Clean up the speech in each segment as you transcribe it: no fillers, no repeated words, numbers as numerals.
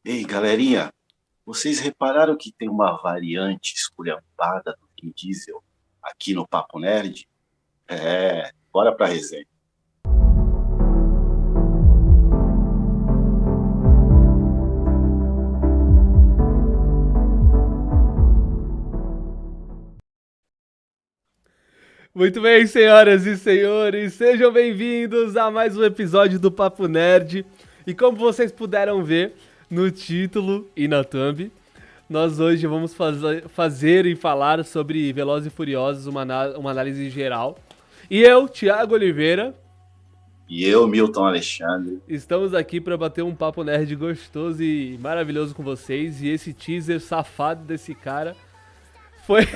Ei, galerinha, vocês repararam que tem uma variante esculhambada do Vin Diesel aqui no Papo Nerd? Bora pra resenha. Muito bem, senhoras e senhores, sejam bem-vindos a mais um episódio do Papo Nerd. E como vocês puderam ver no título e na thumb, nós hoje vamos fazer e falar sobre Velozes e Furiosos, uma análise geral. E eu, Thiago Oliveira, E eu, Milton Alexandre. estamos aqui para bater um papo nerd gostoso e maravilhoso com vocês. E esse teaser safado desse cara foi,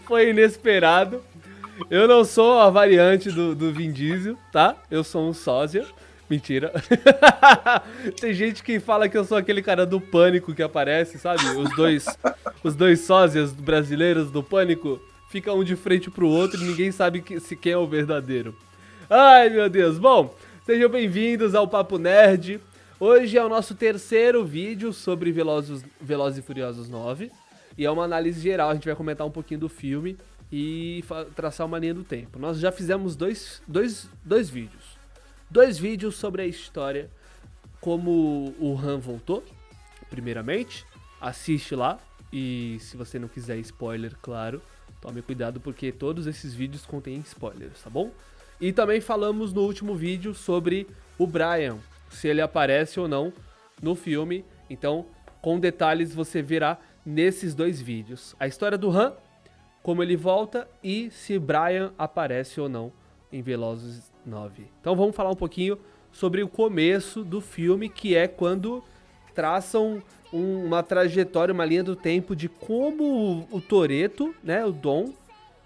foi inesperado. Eu não sou a variante do Vin Diesel, tá? Eu sou um sósia. Mentira. Tem gente que fala que eu sou aquele cara do Pânico que aparece, sabe? Os dois sósias brasileiros do Pânico ficam um de frente pro outro e ninguém sabe se quem é o verdadeiro. Ai, meu Deus. Bom, sejam bem-vindos ao Papo Nerd. Hoje é o nosso terceiro vídeo sobre Velozes e Furiosos 9. E é uma análise geral, a gente vai comentar um pouquinho do filme e traçar uma linha do tempo. Nós já fizemos dois vídeos. Dois vídeos sobre a história, como o Han voltou, primeiramente. Assiste lá. E se você não quiser spoiler, claro, tome cuidado porque todos esses vídeos contêm spoilers, tá bom? E também falamos no último vídeo sobre o Brian, se ele aparece ou não no filme. Então, com detalhes você verá nesses dois vídeos. A história do Han, como ele volta e se Brian aparece ou não em Velozes 9. Então vamos falar um pouquinho sobre o começo do filme, que é quando traçam uma trajetória, uma linha do tempo de como o Toretto, né, o Dom,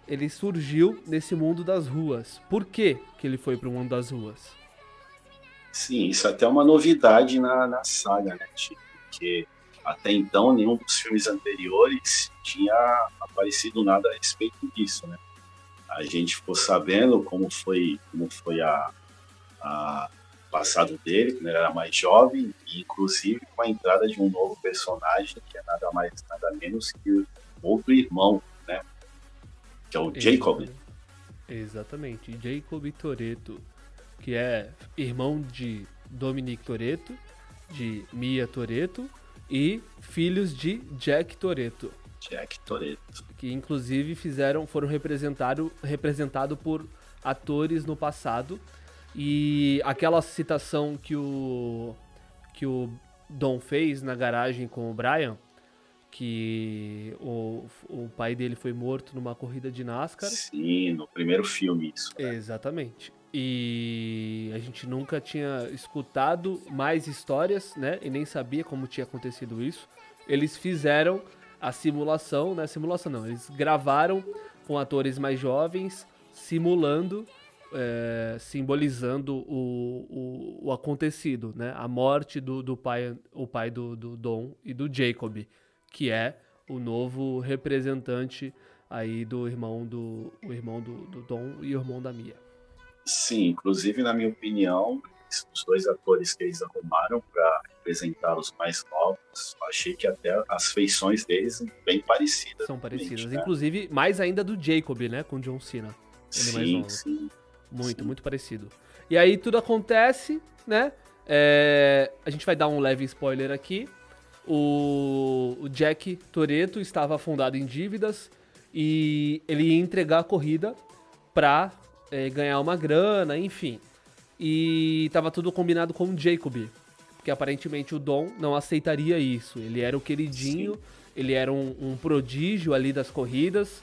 ele surgiu nesse mundo das ruas. Por que que ele foi pro mundo das ruas? Sim, isso até é uma novidade na saga, né, Tio? Porque até então nenhum dos filmes anteriores tinha aparecido nada a respeito disso, né? A gente ficou sabendo como foi a passado dele, quando ele era mais jovem, e inclusive com a entrada de um novo personagem, que é nada mais, nada menos que o outro irmão, né? Que é o Jacob. Exatamente. Exatamente. Jacob Toretto, que é irmão de Dominic Toretto, de Mia Toretto e filhos de Jack Toretto, Jack Toretto. que inclusive foram representado por atores no passado. E aquela citação que o Dom fez na garagem com o Brian, que o pai dele foi morto numa corrida de NASCAR. Sim, no primeiro filme isso, né? Exatamente. E a gente nunca tinha escutado mais histórias, né? E nem sabia como tinha acontecido isso. Eles fizeram a simulação, né? Simulação não, eles gravaram com atores mais jovens, simulando, simbolizando o acontecido, né? A morte do pai, o pai do Dom e do Jacob, que é o novo representante aí do irmão do Dom e o irmão da Mia. Sim, inclusive, na minha opinião, os dois atores que eles arrumaram para representar os mais novos, eu achei que até as feições deles bem parecidas, São realmente, parecidas. né? Inclusive, mais ainda do Jacob, né? Com o John Cena. Ele é mais Sim, novo. sim, Muito, sim. muito parecido. E aí tudo acontece, né? A gente vai dar um leve spoiler aqui. O Jack Toretto estava afundado em dívidas e ele ia entregar a corrida pra ganhar uma grana, enfim. E tava tudo combinado com o Jacob, porque aparentemente o Dom não aceitaria isso. Ele era o Sim. queridinho, ele era um prodígio ali das corridas,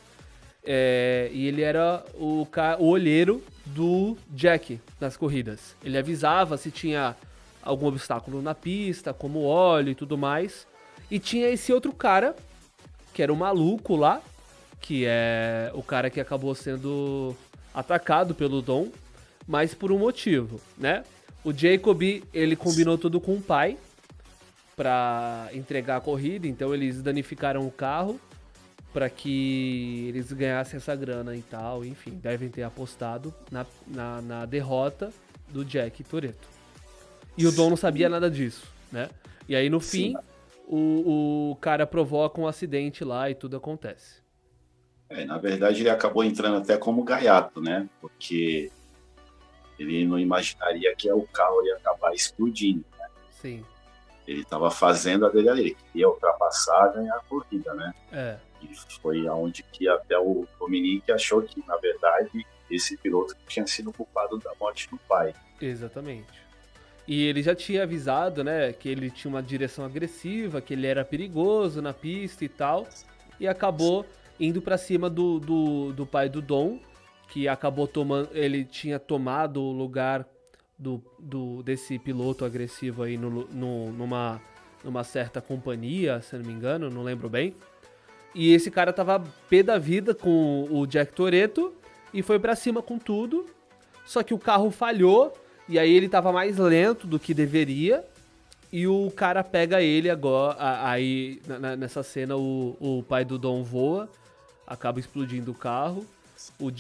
e ele era o olheiro do Jack nas corridas. Ele avisava se tinha algum obstáculo na pista, como óleo e tudo mais. E tinha esse outro cara, que era o maluco lá, que é o cara que acabou sendo atacado pelo Dom, mas por um motivo, né? O Jacob, ele combinou tudo com o pai pra entregar a corrida, então eles danificaram o carro pra que eles ganhassem essa grana e tal, enfim, devem ter apostado na derrota do Jack Toretto. E o Dom não sabia Sim. nada disso. né? E aí no fim, Sim. o cara provoca um acidente lá e tudo acontece. Na verdade, ele acabou entrando até como gaiato, né? Porque ele não imaginaria que o carro ia acabar explodindo. Sim. Ele estava fazendo a dele ali, queria ultrapassar, ganhar a corrida, né? É. E foi aonde que até o Dominique achou que, na verdade, esse piloto tinha sido culpado da morte do pai. Exatamente. E ele já tinha avisado, né, que ele tinha uma direção agressiva, que ele era perigoso na pista e tal, e acabou indo pra cima do pai do Dom, que acabou tomando, ele tinha tomado o lugar desse piloto agressivo aí numa certa companhia, se não me engano, não lembro bem. E esse cara tava pé da vida com o Jack Toretto e foi pra cima com tudo, só que o carro falhou. E aí ele tava mais lento do que deveria. E o cara pega ele agora. Aí nessa cena o pai do Dom voa. Acaba explodindo o carro. O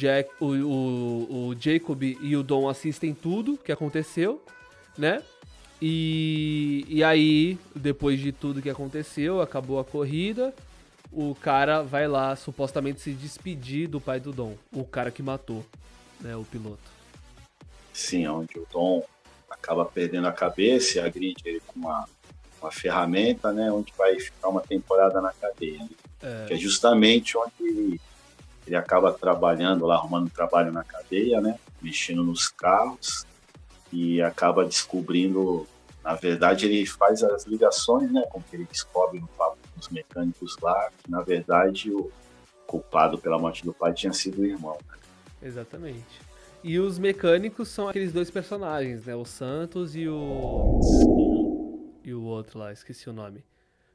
Jacob e o Dom assistem tudo que aconteceu, né? E aí, depois de tudo que aconteceu, acabou a corrida. O cara vai lá supostamente se despedir do pai do Dom. O cara que matou, né? O piloto. Sim, onde o Dom acaba perdendo a cabeça e agride ele com uma ferramenta, né, onde vai ficar uma temporada na cadeia. Né? Que é justamente onde ele acaba trabalhando lá, arrumando trabalho na cadeia, né, mexendo nos carros e acaba descobrindo, na verdade ele faz as ligações, né, com que ele descobre no papo dos mecânicos lá, que na verdade o culpado pela morte do pai tinha sido o irmão. Né? Exatamente. E os mecânicos são aqueles dois personagens, né? O Santos e o outro lá, esqueci o nome.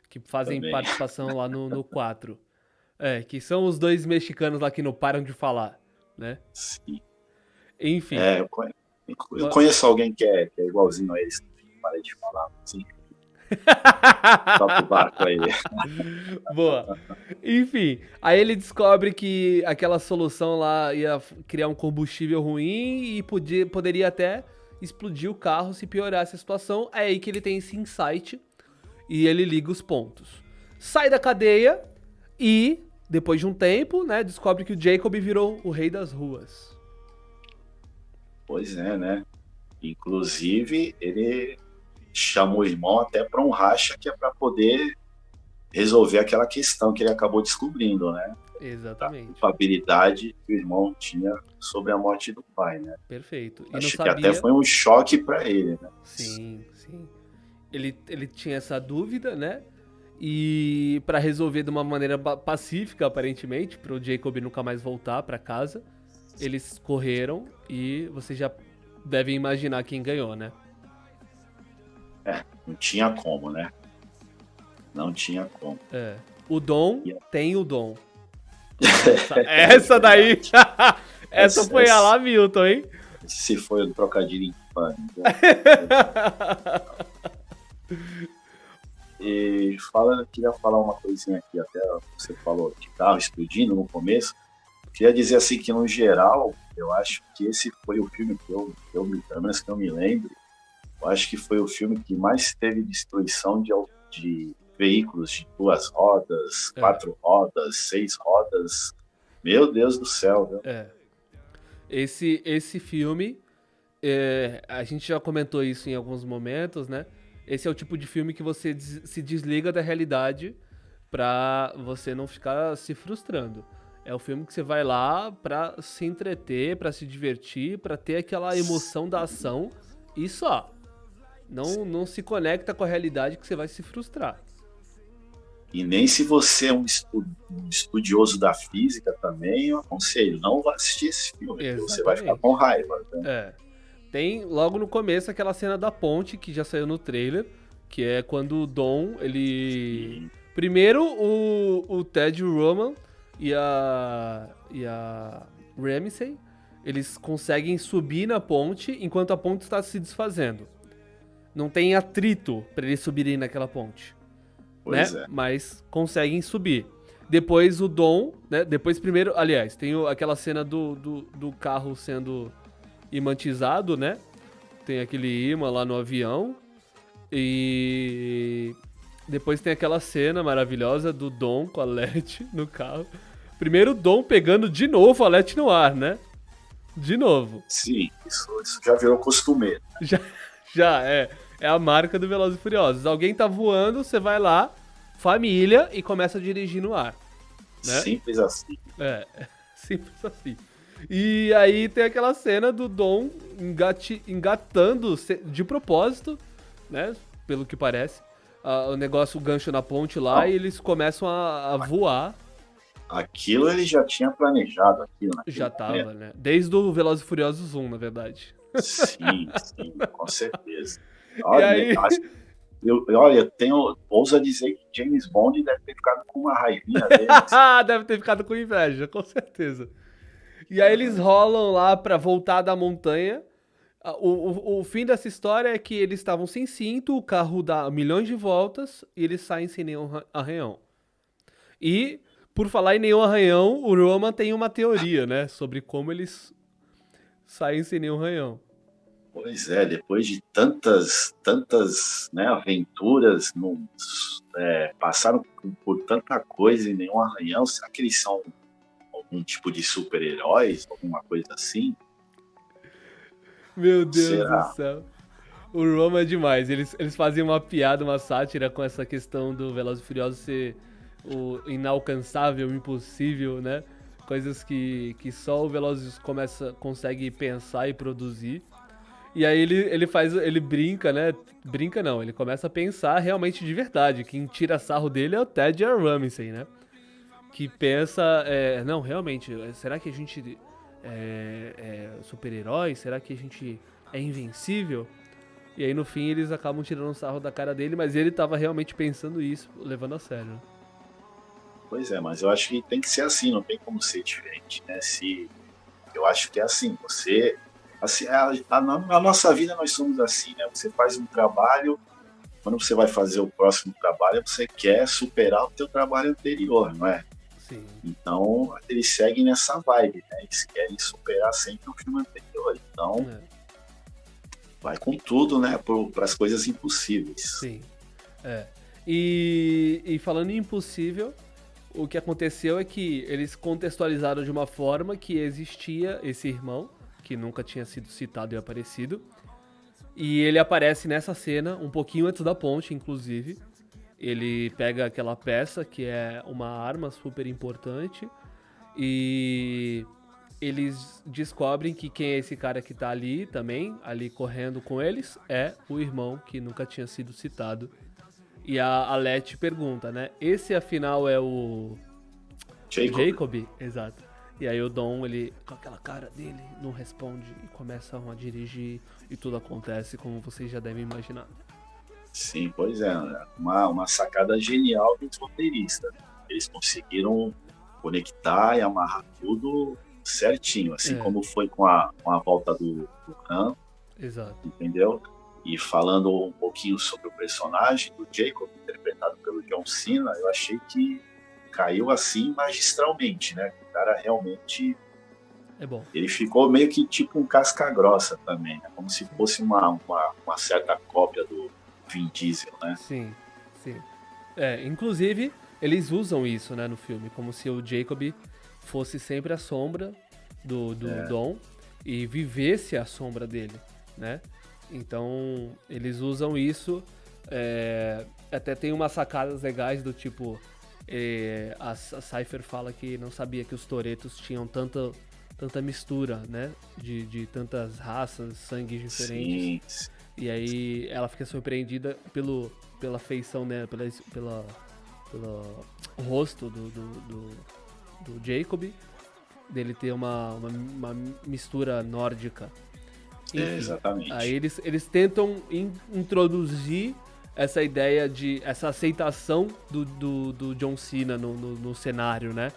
Que fazem Também. participação lá no 4. Que são os dois mexicanos lá que não param de falar, né? Sim. Enfim. Eu conheço alguém que é igualzinho a eles, não para de falar, assim. Toca o barco aí. Boa. Enfim, aí ele descobre que aquela solução lá ia criar um combustível ruim e poderia até explodir o carro se piorasse a situação. É aí que ele tem esse insight e ele liga os pontos. Sai da cadeia e, depois de um tempo, né, descobre que o Jacob virou o rei das ruas. Pois é, né? Inclusive, ele chamou o irmão até para um racha que é para poder resolver aquela questão que ele acabou descobrindo, né? Exatamente. A culpabilidade que o irmão tinha sobre a morte do pai, né? Perfeito. E Acho não que sabia... até foi um choque para ele, né? Sim, sim. Ele tinha essa dúvida, né? E para resolver de uma maneira pacífica, aparentemente, pro Jacob nunca mais voltar para casa, eles correram e você já deve imaginar quem ganhou, né? Não tinha como, né? Não tinha como. O Dom tem o dom. Essa daí... essa foi a lá Milton, hein? Se foi o trocadilho em pano. E queria falar uma coisinha aqui, até você falou de carro explodindo no começo. Queria dizer assim que, no geral, eu acho que esse foi o filme que pelo menos que eu me lembro, eu acho que foi o filme que mais teve destruição de veículos de 2 rodas, 4 rodas, 6 rodas. Meu Deus do céu, viu? Esse filme, a gente já comentou isso em alguns momentos, né? Esse é o tipo de filme que você se desliga da realidade pra você não ficar se frustrando. É o filme que você vai lá pra se entreter, pra se divertir, pra ter aquela emoção da ação e só. Não se conecta com a realidade que você vai se frustrar. E nem se você é um estudioso da física também, eu aconselho, não vá assistir esse filme, porque você vai ficar com raiva. Né? Tem logo no começo aquela cena da ponte que já saiu no trailer, que é quando o Dom, ele... Sim. Primeiro o Ted Roman e a Ramsey, eles conseguem subir na ponte enquanto a ponte está se desfazendo. Não tem atrito para eles subirem naquela ponte. Pois né? Mas conseguem subir. Depois o Dom, né? Depois primeiro, aliás, tem aquela cena do carro sendo imantizado, né? Tem aquele imã lá no avião. E depois tem aquela cena maravilhosa do Dom com a Letty no carro. Primeiro o Dom pegando de novo a Letty no ar, né? De novo. Sim, isso já virou costumeiro. Já, é. É a marca do Velozes e Furiosos. Alguém tá voando, você vai lá, família, e começa a dirigir no ar. Né? Simples assim. É, simples assim. E aí tem aquela cena do Dom engatando de propósito, né? Pelo que parece. O negócio, o gancho na ponte lá, Não, e eles começam a voar. aquilo ele já tinha planejado aquilo naquele Já momento. tava, né? Desde o Velozes e Furiosos 1, na verdade. Sim, com certeza. E Olha, aí. olha, ouso dizer que James Bond deve ter ficado com uma raivinha deles. Deve ter ficado com inveja, com certeza. E aí eles rolam lá pra voltar da montanha. O fim dessa história é que eles estavam sem cinto, o carro dá milhões de voltas e eles saem sem nenhum arranhão. E, por falar em nenhum arranhão, o Roman tem uma teoria, né? Sobre como eles saem sem nenhum arranhão. Pois é, depois de tantas né, aventuras, passaram por tanta coisa e nenhum arranhão. Será que eles são algum tipo de super-heróis, alguma coisa assim? Meu Deus do Será? céu. O Roma é demais. Eles faziam uma piada, uma sátira com essa questão do Velozes e Furiosos ser o inalcançável, o impossível, né? Coisas que só o Velozes consegue pensar e produzir. E aí ele brinca, né? Brinca não, ele começa a pensar realmente de verdade. Quem tira sarro dele é o Ted Ramsey, né? Que pensa, não, realmente, será que a gente é super-herói? Será que a gente é invencível? E aí no fim eles acabam tirando um sarro da cara dele, mas ele tava realmente pensando isso, levando a sério. Pois é, mas eu acho que tem que ser assim, não tem como ser diferente, né? Eu acho que é assim, assim, na nossa vida nós somos assim, né? Você faz um trabalho, quando você vai fazer o próximo trabalho, você quer superar o teu trabalho anterior, não é? Sim. Então, eles seguem nessa vibe, né? Eles querem superar sempre o filme anterior. Então, vai com tudo, né? Para as coisas impossíveis. Sim. É. E falando em impossível, o que aconteceu é que eles contextualizaram de uma forma que existia esse irmão, que nunca tinha sido citado e aparecido. E ele aparece nessa cena, um pouquinho antes da ponte, inclusive. Ele pega aquela peça, que é uma arma super importante, e eles descobrem que quem é esse cara que tá ali também, ali correndo com eles, é o irmão que nunca tinha sido citado. E a Letty pergunta, né? Esse afinal é o Jacob? Exato. E aí o Dom, ele, com aquela cara dele, não responde e começam a dirigir e tudo acontece como vocês já devem imaginar. Sim, pois é. Uma sacada genial dos roteiristas. Eles conseguiram conectar e amarrar tudo certinho, assim como foi com a volta do Han. Exato. Entendeu? E falando um pouquinho sobre o personagem do Jacob, interpretado pelo John Cena, eu achei que caiu assim magistralmente, né? O cara realmente... É bom. Ele ficou meio que tipo um casca grossa também, né? Como se fosse uma certa cópia do Vin Diesel, né? Sim, sim. Inclusive, eles usam isso, né, no filme, como se o Jacob fosse sempre a sombra do Dom e vivesse a sombra dele, né? Então, eles usam isso. Até tem umas sacadas legais do tipo... a Cypher fala que não sabia que os Torettos tinham tanta mistura, né? De tantas raças, sangues diferentes. Sim. E aí ela fica surpreendida pela feição, né? Pelo rosto do Jacob, dele ter uma mistura nórdica. Enfim, Exatamente. Aí eles tentam introduzir essa ideia essa aceitação do John Cena no cenário, né?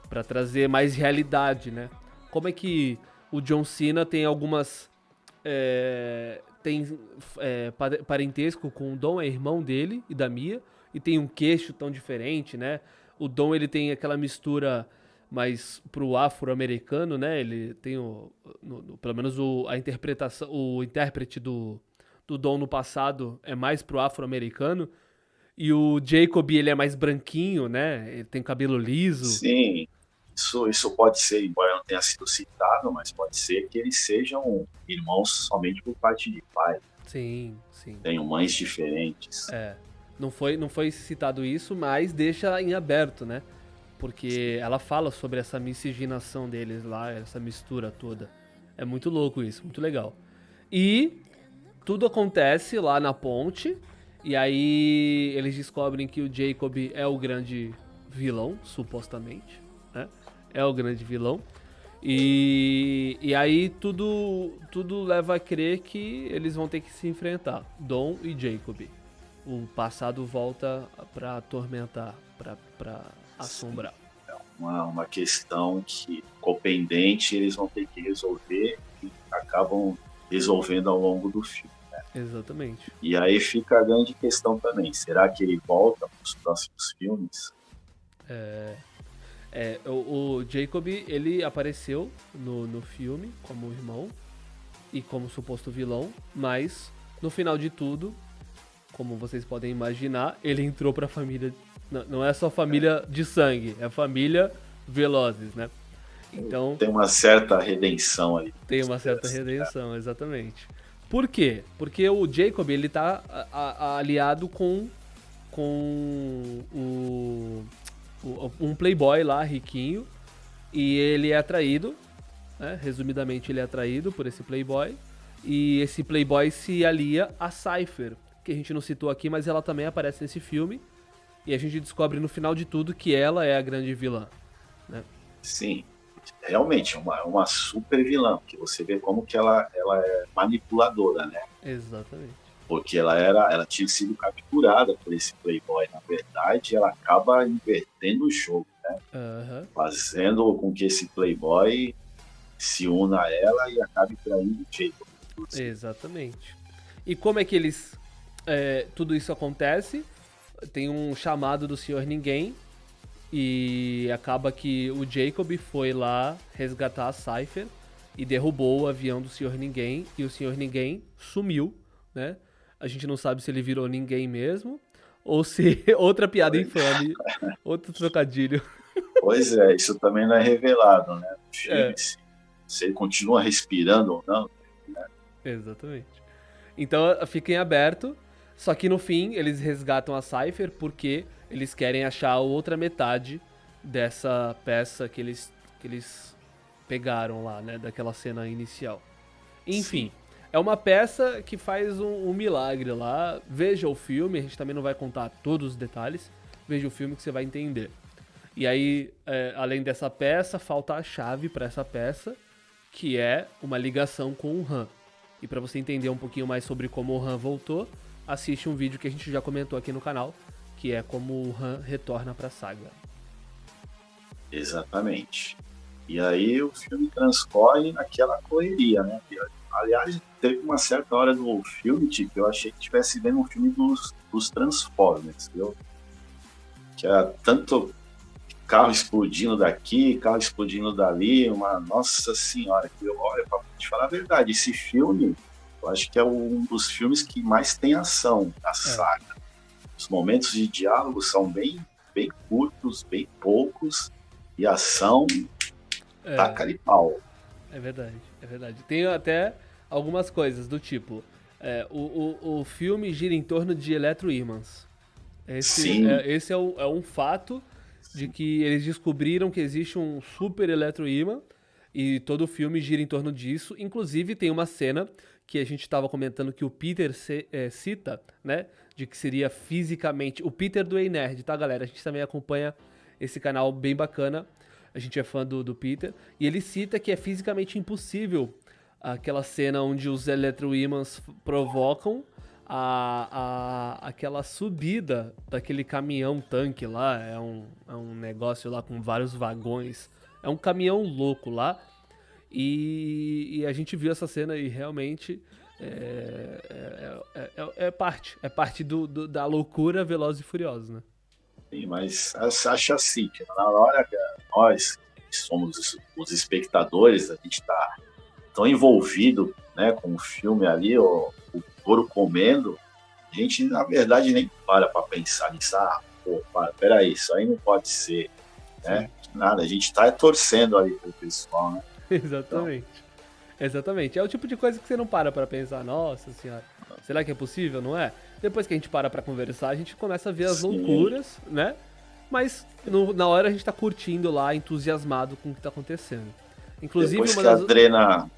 Pra trazer mais realidade, né? Como é que o John Cena tem algumas... tem parentesco com o Dom, é irmão dele e da Mia, e tem um queixo tão diferente, né? O Dom, ele tem aquela mistura mais pro afro-americano, né? Ele tem pelo menos a interpretação, o intérprete do do Dom no passado é mais pro afro-americano, e o Jacob, ele é mais branquinho, né? Ele tem cabelo liso. Sim, isso pode ser, embora não tenha sido citado, mas pode ser que eles sejam irmãos somente por parte de pai. Sim, sim. Tenham mães diferentes. Não foi citado isso, mas deixa em aberto, né? Porque ela fala sobre essa miscigenação deles lá, essa mistura toda. É muito louco isso, muito legal. E tudo acontece lá na ponte, e aí eles descobrem que o Jacob é o grande vilão, supostamente, né? É o grande vilão. E aí tudo leva a crer que eles vão ter que se enfrentar, Dom e Jacob. O passado volta pra atormentar, pra assombrar. É uma questão que ficou pendente, eles vão ter que resolver e acabam resolvendo ao longo do filme. Exatamente. E aí fica a grande questão também, será que ele volta para os próximos filmes? O Jacob, ele apareceu no filme como irmão e como suposto vilão, mas no final de tudo, como vocês podem imaginar, ele entrou pra família. Não é só família de sangue, é família Velozes, né? Então Tem uma certa redenção ali. tem uma certa redenção, exatamente. Por quê? Porque o Jacob, ele tá aliado com um playboy lá, riquinho, e ele é atraído, né? Resumidamente, ele é atraído por esse playboy, e esse playboy se alia a Cypher, que a gente não citou aqui, mas ela também aparece nesse filme, e a gente descobre no final de tudo que ela é a grande vilã, né? Sim, realmente, uma super vilã, que você vê como que ela é manipuladora, né? Exatamente. Porque ela tinha sido capturada por esse playboy. Na verdade, ela acaba invertendo o jogo, né? Uhum. Fazendo com que esse playboy se una a ela e acabe traindo o Jacob. Exatamente. E como é que eles... tudo isso acontece? Tem um chamado do Senhor Ninguém, e acaba que o Jacob foi lá resgatar a Cypher e derrubou o avião do Senhor Ninguém, e o Senhor Ninguém sumiu, né? A gente não sabe se ele virou ninguém mesmo, ou se outra piada infame, outro trocadilho. Pois é, isso também não é revelado, né? No filme, É, se ele continua respirando ou não. exatamente. Então fica em aberto, só que no fim eles resgatam a Cypher porque eles querem achar a outra metade dessa peça que eles pegaram lá, né? Daquela cena inicial. Enfim, Sim. é uma peça que faz um milagre lá. Veja o filme, a gente também não vai contar todos os detalhes. Veja o filme que você vai entender. E aí, além dessa peça, falta a chave para essa peça, que é uma ligação com o Han. E para você entender um pouquinho mais sobre como o Han voltou, assiste um vídeo que a gente já comentou aqui no canal, que é como o Han retorna para a saga. Exatamente. E aí o filme transcorre naquela correria, né? Aliás, teve uma certa hora do filme, tipo, eu achei que estivesse vendo um filme dos Transformers, viu? Que era tanto carro explodindo daqui, carro explodindo dali, uma nossa senhora, que olha, pra te falar a verdade, esse filme, eu acho que é um dos filmes que mais tem ação na saga. Os momentos de diálogo são bem curtos, bem poucos, e a ação taca-lhe pau. É verdade, é verdade. Tem até algumas coisas do tipo, o filme gira em torno de eletroímãs. Esse é um fato de que eles descobriram que existe um super eletroímã e todo o filme gira em torno disso. Inclusive tem uma cena que a gente estava comentando que o Peter cita, né? De que seria fisicamente... O Peter do Ei Nerd, tá, galera? A gente também acompanha esse canal bem bacana. A gente é fã do Peter. E ele cita que é fisicamente impossível aquela cena onde os eletroímãs provocam aquela subida daquele caminhão-tanque lá. É um negócio lá com vários vagões. É um caminhão louco lá. E a gente viu essa cena e realmente é parte da loucura Velozes e Furiosos, né? Sim, mas acho assim, que na hora que nós que somos os espectadores, a gente está tão envolvido, né, com o filme ali, touro comendo, a gente, na verdade, nem para pensar nisso. Peraí, isso aí não pode ser, né? Nada, a gente tá torcendo aí pro pessoal, né? Exatamente. Então... Exatamente. É o tipo de coisa que você não para pra pensar, nossa senhora, será que é possível? Não é? Depois que a gente para pra conversar, a gente começa a ver as loucuras, né? Mas na hora a gente tá curtindo lá, entusiasmado com o que tá acontecendo. Inclusive,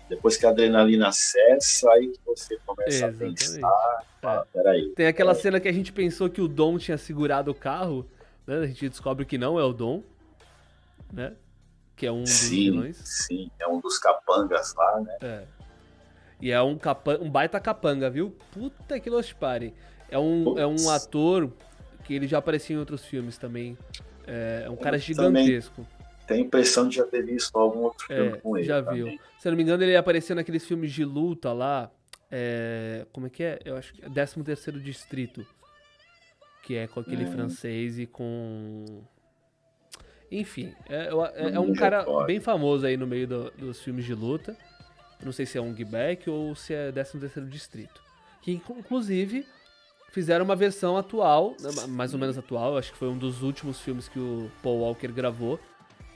depois que a adrenalina cessa, aí que você começa a pensar, peraí. Tem aquela cena que a gente pensou que o Dom tinha segurado o carro, né? A gente descobre que não é o Dom, né? Que é um dos vilões. Sim, é um dos capangas lá, né? E é um baita capanga, viu? Puta que los pare. É um ator que ele já apareceu em outros filmes também. É um cara gigantesco. Tem a impressão de já ter visto algum outro filme com ele. Já viu. Também. Se eu não me engano, ele apareceu naqueles filmes de luta lá. Como é que é? Eu acho que é 13º Distrito. Que é com aquele francês e com... Enfim, é um cara bem famoso aí no meio dos filmes de luta. Não sei se é Ong Bak ou se é 13º Distrito. Que, inclusive, fizeram uma versão atual, mais ou menos atual. Acho que foi um dos últimos filmes que o Paul Walker gravou,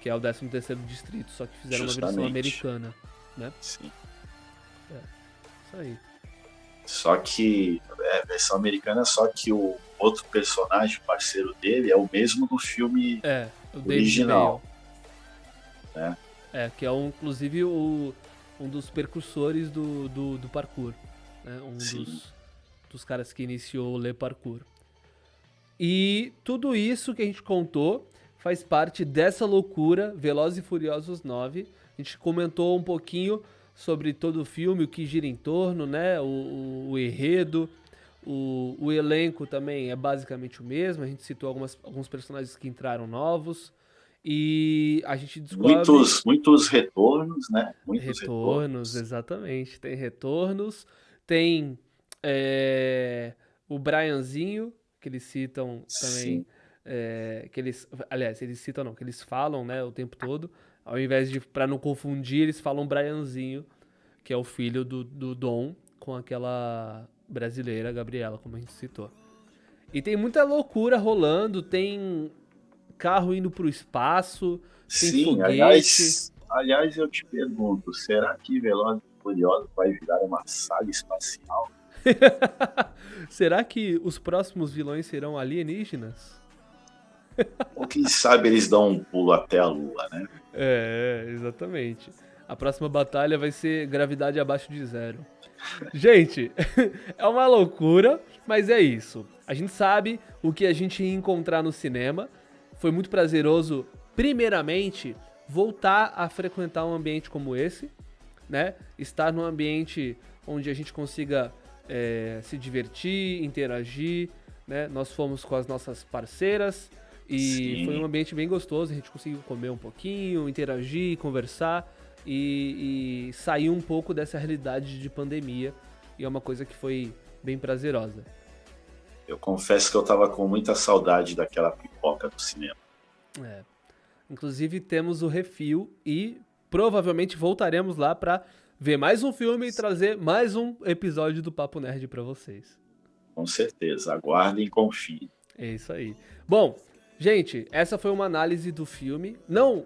que é o 13º Distrito, só que fizeram uma versão americana, né? Sim. Isso aí. Só que, versão americana, só que o outro personagem, parceiro dele, é o mesmo do filme original. Né? Que é inclusive um dos precursores do parkour. Né? Um dos caras que iniciou o Le Parkour. E tudo isso que a gente contou faz parte dessa loucura, Velozes e Furiosos 9. A gente comentou um pouquinho sobre todo o filme, o que gira em torno, né? O enredo, o elenco também é basicamente o mesmo. A gente citou alguns personagens que entraram novos. E a gente descobre... Muitos retornos, né? Retornos, exatamente. Tem retornos. Tem o Brianzinho, que eles citam também... que eles citam não, que eles falam, né, o tempo todo, ao invés de, pra não confundir, eles falam Brianzinho, que é o filho do Dom, com aquela brasileira, Gabriela, como a gente citou. E tem muita loucura rolando, tem carro indo pro espaço, tem foguete. Aliás, eu te pergunto, será que Velozes e Furiosos vai virar uma saga espacial? Será que os próximos vilões serão alienígenas? Ou quem sabe eles dão um pulo até a Lua, né? Exatamente. A próxima batalha vai ser gravidade abaixo de 0. Gente, é uma loucura, mas é isso. A gente sabe o que a gente ia encontrar no cinema. Foi muito prazeroso, primeiramente, voltar a frequentar um ambiente como esse, né? Estar num ambiente onde a gente consiga se divertir, interagir, né? Nós fomos com as nossas parceiras. E foi um ambiente bem gostoso, a gente conseguiu comer um pouquinho, interagir, conversar e sair um pouco dessa realidade de pandemia. E é uma coisa que foi bem prazerosa. Eu confesso que eu tava com muita saudade daquela pipoca do cinema. Inclusive temos o refil e provavelmente voltaremos lá para ver mais um filme e trazer mais um episódio do Papo Nerd para vocês. Com certeza, aguardem e confiem. É isso aí. Bom... Gente, essa foi uma análise do filme, não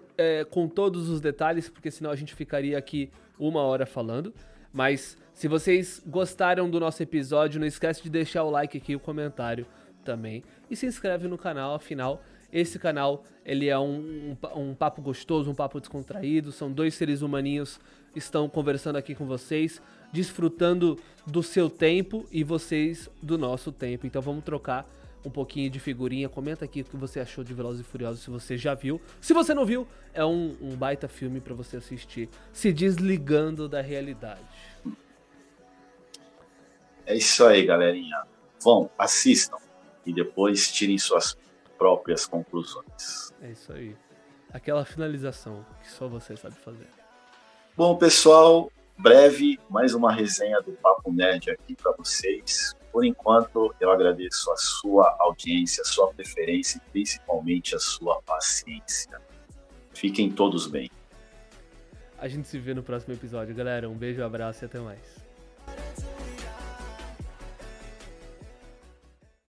com todos os detalhes, porque senão a gente ficaria aqui 1 hora falando, mas se vocês gostaram do nosso episódio, não esquece de deixar o like aqui e o comentário também, e se inscreve no canal, afinal, esse canal ele é um papo gostoso, um papo descontraído, são 2 seres humaninhos que estão conversando aqui com vocês, desfrutando do seu tempo e vocês do nosso tempo, então vamos trocar um pouquinho de figurinha, comenta aqui o que você achou de Velozes e Furiosos, se você já viu. Se você não viu, é um baita filme pra você assistir, se desligando da realidade. É isso aí, galerinha. Vão, assistam e depois tirem suas próprias conclusões. É isso aí. Aquela finalização que só você sabe fazer. Bom, pessoal, breve, mais uma resenha do Papo Nerd aqui pra vocês. Por enquanto, eu agradeço a sua audiência, a sua preferência e principalmente a sua paciência. Fiquem todos bem. A gente se vê no próximo episódio, galera. Um beijo, um abraço e até mais.